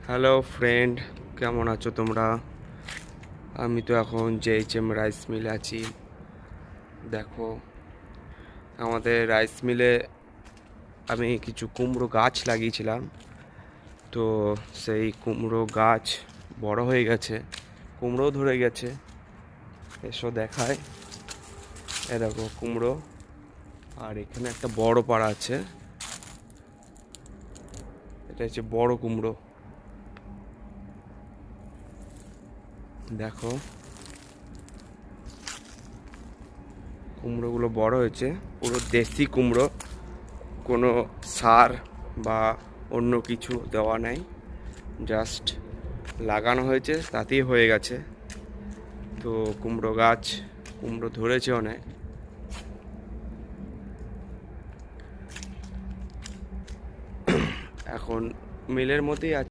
Hello friend, কেমন আছো তোমরা? আমি তো এখন JHM রাইস মিলে আছি। দেখো, আমাদের রাইস মিলে আমি কিছু কুমড়ো গাছ লাগিয়েছিলাম। তো সেই কুমড়ো গাছ বড় হয়ে গেছে, কুমড়োও ধরে গেছে। এসো দেখায়। এ দেখো কুমড়ো, আর এখানে একটা বড় পাড়া আছে। এটা হচ্ছে বড় কুমড়ো। দেখো কুমড়োগুলো বড় হয়েছে, পুরো দেশি কুমড়ো, কোনো সার বা অন্য কিছু দেওয়া নেই, জাস্ট লাগানো হয়েছে, তাতেই হয়ে গেছে। তো কুমড়ো গাছ, কুমড়ো ধরেছে অনেক। এখন মিলের মধ্যেই আছে।